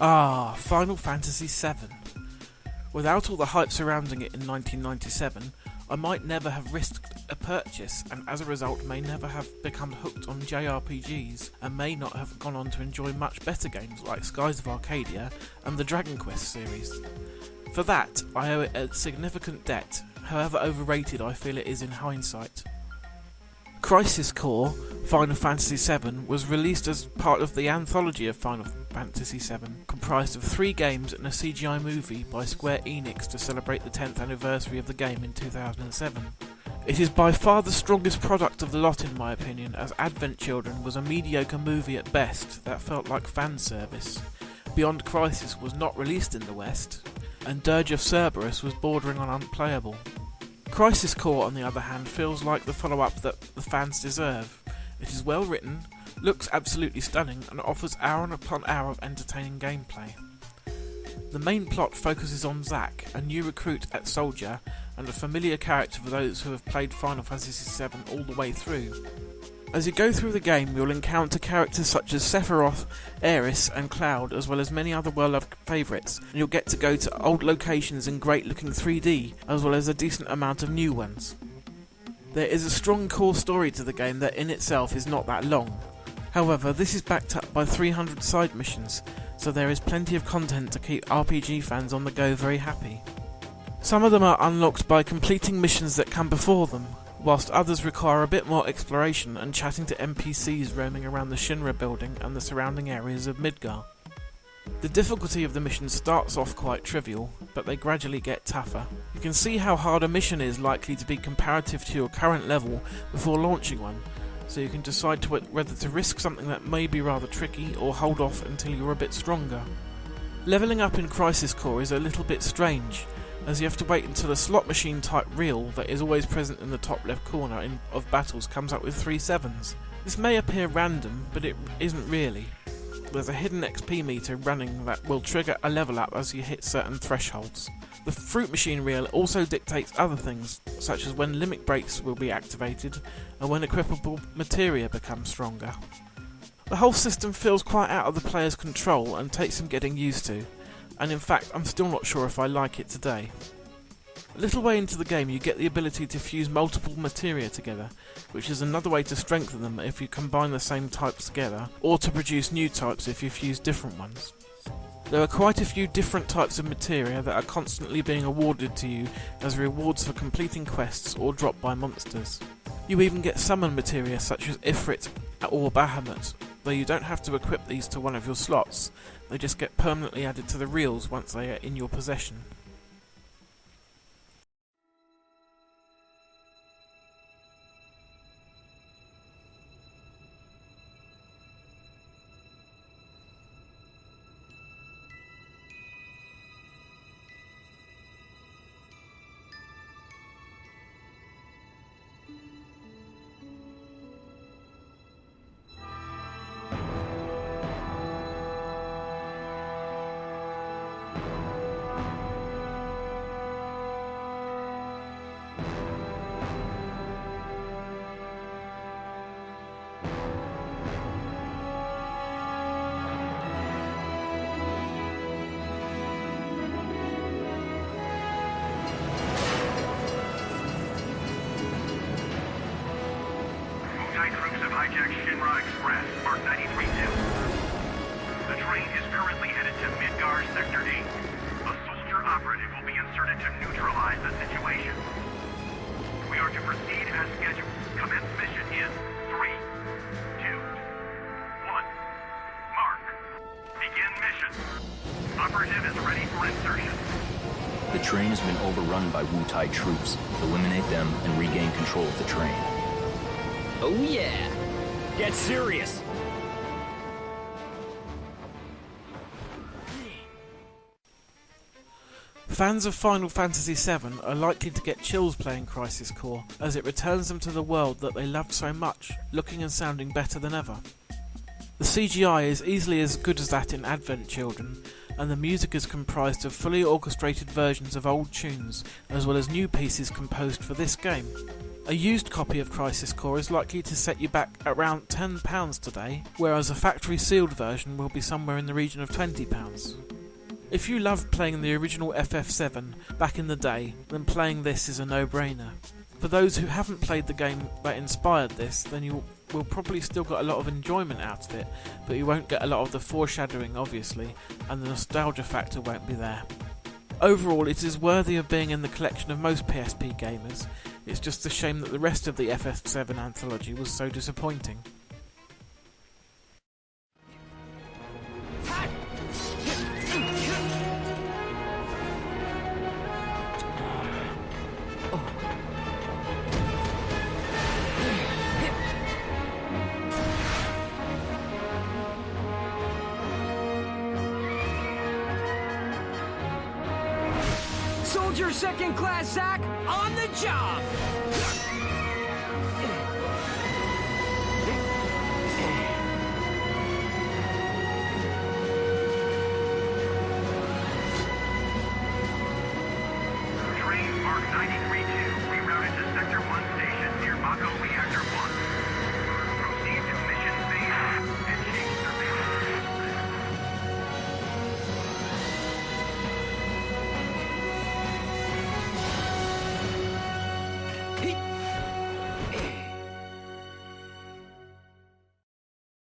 Ah, Final Fantasy VII. Without all the hype surrounding it in 1997, I might never have risked a purchase, and as a result may never have become hooked on JRPGs, and may not have gone on to enjoy much better games like Skies of Arcadia and the Dragon Quest series. For that, I owe it a significant debt, however overrated I feel it is in hindsight. Crisis Core Final Fantasy VII was released as part of the anthology of Final Fantasy VII, comprised of 3 games and a CGI movie by Square-Enix to celebrate the 10th anniversary of the game in 2007. It is by far the strongest product of the lot in my opinion, as Advent Children was a mediocre movie at best that felt like fan service. Beyond Crisis was not released in the West, and Dirge of Cerberus was bordering on unplayable. Crisis Core, on the other hand, feels like the follow-up that the fans deserve. It is well written, looks absolutely stunning, and offers hour upon hour of entertaining gameplay. The main plot focuses on Zack, a new recruit at Soldier, and a familiar character for those who have played Final Fantasy VII all the way through. As you go through the game, you'll encounter characters such as Sephiroth, Aeris, and Cloud, as well as many other well-loved favourites, and you'll get to go to old locations in great-looking 3D, as well as a decent amount of new ones. There is a strong core story to the game that in itself is not that long. However, this is backed up by 300 side missions, so there is plenty of content to keep RPG fans on the go very happy. Some of them are unlocked by completing missions that come before them, whilst others require a bit more exploration and chatting to NPCs roaming around the Shinra building and the surrounding areas of Midgar. The difficulty of the missions starts off quite trivial, but they gradually get tougher. You can see how hard a mission is likely to be comparative to your current level before launching one, so you can decide whether to risk something that may be rather tricky or hold off until you're a bit stronger. Levelling up in Crisis Core is a little bit strange, as you have to wait until a slot machine type reel that is always present in the top left corner of battles comes up with 3 7s. This may appear random, but it isn't really. There's a hidden XP meter running that will trigger a level up as you hit certain thresholds. The fruit machine reel also dictates other things, such as when limit breaks will be activated and when equipable materia becomes stronger. The whole system feels quite out of the player's control and takes some getting used to, and in fact I'm still not sure if I like it today. A little way into the game you get the ability to fuse multiple materia together, which is another way to strengthen them if you combine the same types together, or to produce new types if you fuse different ones. There are quite a few different types of materia that are constantly being awarded to you as rewards for completing quests or dropped by monsters. You even get summon materia such as Ifrit or Bahamut, though you don't have to equip these to one of your slots, they just get permanently added to the reels once they are in your possession. Troops have hijacked Shinra Express, Mark 93-2. The train is currently headed to Midgar Sector 8. A soldier operative will be inserted to neutralize the situation. We are to proceed as scheduled. Commence mission in 3, 2, 1. Mark. Begin mission. Operative is ready for insertion. The train has been overrun by Wu-Tai troops. Eliminate them and regain control of the train. Oh yeah! Get serious! Fans of Final Fantasy VII are likely to get chills playing Crisis Core, as it returns them to the world that they loved so much, looking and sounding better than ever. The CGI is easily as good as that in Advent Children, and the music is comprised of fully orchestrated versions of old tunes, as well as new pieces composed for this game. A used copy of Crisis Core is likely to set you back around £10 today, whereas a factory sealed version will be somewhere in the region of £20. If you loved playing the original FF7 back in the day, then playing this is a no-brainer. For those who haven't played the game that inspired this, then you will probably still get a lot of enjoyment out of it, but you won't get a lot of the foreshadowing obviously, and the nostalgia factor won't be there. Overall, it is worthy of being in the collection of most PSP gamers. It's just a shame that the rest of the FF7 anthology was so disappointing. Soldier second class Zach, on the job! Train Mark 93-2 rerouted to Sector 1 station near Mako Reactor